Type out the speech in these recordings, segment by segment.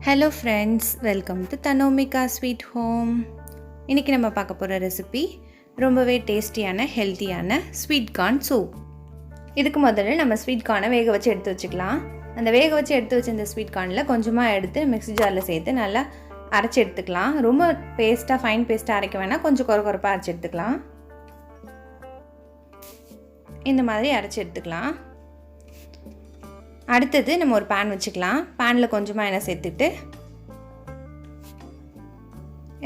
Hello friends, welcome to Thanomika sweet home. இன்றைக்கி நம்ம பார்க்க போகிற ரெசிபி ரொம்பவே டேஸ்டியான ஹெல்த்தியான ஸ்வீட் கார்ன் சூப். இதுக்கு முதல்ல நம்ம ஸ்வீட் கார்னை வேக வச்சு எடுத்து வச்சுக்கலாம். அந்த வேக வச்சு எடுத்து வச்ச இந்த ஸ்வீட் கார்னில் கொஞ்சமாக எடுத்து மிக்ஸி ஜாரில் சேர்த்து நல்லா அரைச்சி எடுத்துக்கலாம். ரொம்ப பேஸ்ட்டாக ஃபைன் பேஸ்ட்டாக அரைக்க வேணால் கொஞ்சம் குறைப்பாக அரைச்சி எடுத்துக்கலாம். இந்த மாதிரி அரைச்சி எடுத்துக்கலாம். அடுத்தது நம்ம ஒரு பேன் வச்சுக்கலாம். பேனில் கொஞ்சமாக எண்ணெய் சேர்த்துட்டு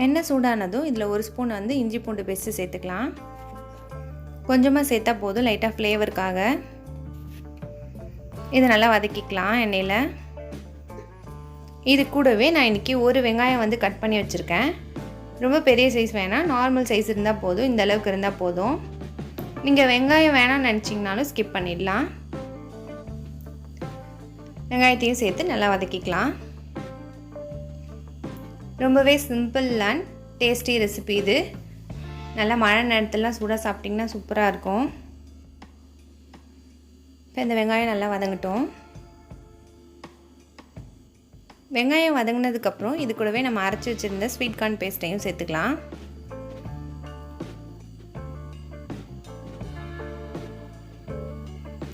எண்ணெய் சூடானதும் இதில் ஒரு ஸ்பூன் இஞ்சி பூண்டு பேஸ்ட்டு சேர்த்துக்கலாம். கொஞ்சமாக சேர்த்தா போதும், லைட்டாக ஃப்ளேவருக்காக. இதை நல்லா வதக்கிக்கலாம் எண்ணெயில். இது கூடவே நான் இன்றைக்கி ஒரு வெங்காயம் கட் பண்ணி வச்சுருக்கேன். ரொம்ப பெரிய சைஸ் வேணாம், நார்மல் சைஸ் இருந்தால் போதும். இந்த அளவுக்கு இருந்தால் போதும். நீங்கள் வெங்காயம் வேணாம்னு நினச்சிங்கனாலும் ஸ்கிப் பண்ணிடலாம். வெங்காயத்தையும் சேர்த்து நல்லா வதக்கிக்கலாம். ரொம்பவே சிம்பிள் அண்ட் டேஸ்டி ரெசிபி இது. நல்லா மழை நேரத்துலலாம் சூடாக சாப்பிட்டிங்கன்னா சூப்பராக இருக்கும். இப்போ இந்த வெங்காயம் நல்லா வதங்கட்டும். வெங்காயம் வதங்கினதுக்கப்புறம் இது கூடவே நம்ம அரைச்சி வச்சுருந்த ஸ்வீட் கார்ன் பேஸ்ட்டையும் சேர்த்துக்கலாம்.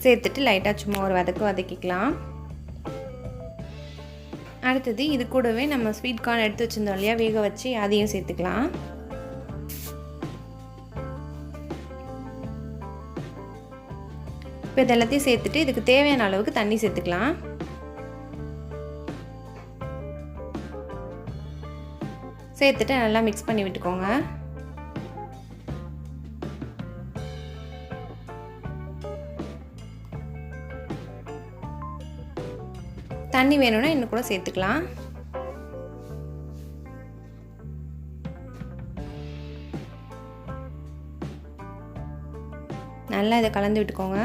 சேர்த்துட்டு லைட்டாக சும்மா ஒரு வதக்கிக்கலாம். அடுத்தது இது கூடவே நம்ம ஸ்வீட் கார்ன் எடுத்து வச்சுருந்தோம் இல்லையா, வேக வச்சு அதையும் சேர்த்துக்கலாம். இப்போ இது எல்லாத்தையும் சேர்த்துட்டு இதுக்கு தேவையான அளவுக்கு தண்ணி சேர்த்துக்கலாம். சேர்த்துட்டு நல்லா மிக்ஸ் பண்ணி விட்டுக்கோங்க. தண்ணி வேணும்னா இன்னும் கூட சேர்த்துக்கலாம். நல்லா இதை கலந்து விட்டுக்கோங்க.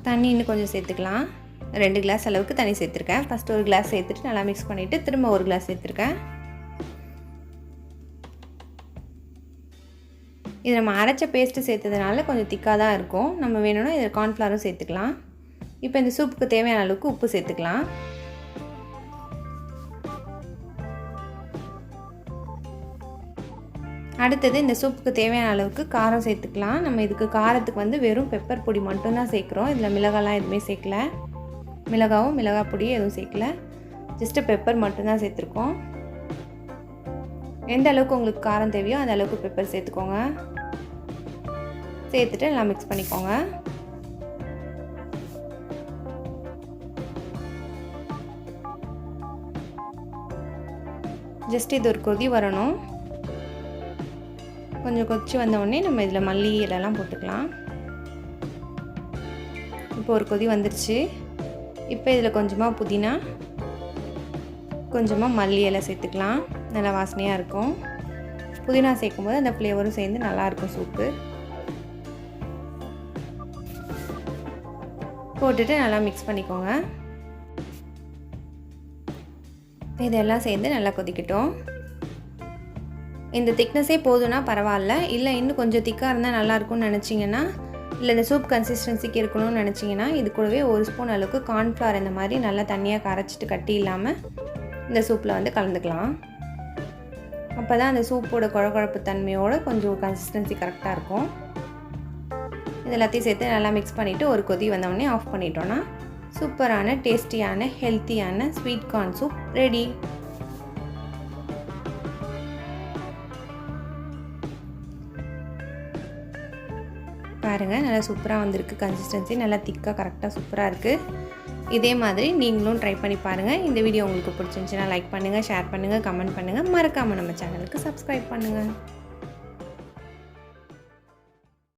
தண்ணி இன்னும் கொஞ்சம் சேர்த்துக்கலாம். 2 கிளாஸ் அளவுக்கு தண்ணி சேர்த்துருக்கேன். ஃபஸ்ட்டு ஒரு கிளாஸ் சேர்த்துட்டு நல்லா மிக்ஸ் பண்ணிவிட்டு திரும்ப ஒரு கிளாஸ் சேர்த்துருக்கேன். இது நம்ம அரைச்ச பேஸ்ட்டு சேர்த்ததுனால கொஞ்சம் திக்காக தான் இருக்கும். நம்ம வேணும்னா இதில் கார்ன்ஃப்ளவரும் சேர்த்துக்கலாம். இப்போ இந்த சூப்புக்கு தேவையான அளவுக்கு உப்பு சேர்த்துக்கலாம். அடுத்தது இந்த சூப்புக்கு தேவையான அளவுக்கு காரம் சேர்த்துக்கலாம். நம்ம இதுக்கு காரத்துக்கு வெறும் பெப்பர் பொடி மட்டும்தான் சேர்க்குறோம். இதில் மிளகாலாம் எதுவுமே சேர்க்கல. மிளகாய் பொடி எதுவும் சேர்க்கல. ஜஸ்ட்டு பெப்பர் மட்டும்தான் சேர்த்துருக்கோம். எந்த அளவுக்கு உங்களுக்கு காரம் தேவையோ அந்த அளவுக்கு பெப்பர் சேர்த்துக்கோங்க. சேர்த்துட்டு நல்லா மிக்ஸ் பண்ணிக்கோங்க. ஜஸ்ட் இது ஒரு கொதி வரணும். கொஞ்சம் கொதிச்சு வந்தோடனே நம்ம இதில் மல்லி இலைலாம் போட்டுக்கலாம். இப்போ ஒரு கொதி வந்துருச்சு. இப்போ இதில் கொஞ்சமாக புதினா, கொஞ்சமாக மல்லி இலை சேர்த்துக்கலாம். நல்லா வாசனையாக இருக்கும். புதினா சேர்க்கும்போது அந்த ஃப்ளேவரும் சேர்ந்து நல்லாயிருக்கும் சூப்பு. போட்டுட்டு நல்லா மிக்ஸ் பண்ணிக்கோங்க. இதெல்லாம் சேர்ந்து நல்லா கொதிக்கட்டும். இந்த திக்னஸே போதும்னா பரவாயில்ல. இல்லை இன்னும் கொஞ்சம் திக்காக இருந்தால் நல்லாயிருக்கும்னு நினச்சிங்கன்னா, இல்லை இந்த சூப் கன்சிஸ்டன்சிக்கு இருக்கணும்னு நினச்சிங்கன்னா, இது கூடவே ஒரு ஸ்பூன் அளவுக்கு கார்ன்ஃப்ளவர் இந்த மாதிரி நல்லா தண்ணியாக கரைச்சிட்டு கட்டி இல்லாமல் இந்த சூப்பில் கலந்துக்கலாம். அப்போ தான் அந்த சூப்போட குழப்பு தன்மையோடு கொஞ்சம் கன்சிஸ்டன்சி கரெக்டாக இருக்கும். இது எல்லாத்தையும் சேர்த்து நல்லா மிக்ஸ் பண்ணிவிட்டு ஒரு கொதி வந்தோடனே ஆஃப் பண்ணிட்டோன்னா சூப்பரான டேஸ்டியான ஹெல்த்தியான ஸ்வீட் கார்ன் சூப் ரெடி. பாருங்கள், நல்லா சூப்பராக வந்திருக்கு. கன்சிஸ்டன்சி நல்லா திக்காக கரெக்டாக சூப்பராக இருக்குது. இதே மாதிரி நீங்களும் ட்ரை பண்ணி பாருங்கள். இந்த வீடியோ உங்களுக்கு பிடிச்சிருந்துச்சுன்னா லைக் பண்ணுங்கள், ஷேர் பண்ணுங்கள், கமெண்ட் பண்ணுங்கள். மறக்காமல் நம்ம சேனலுக்கு சப்ஸ்கிரைப் பண்ணுங்கள்.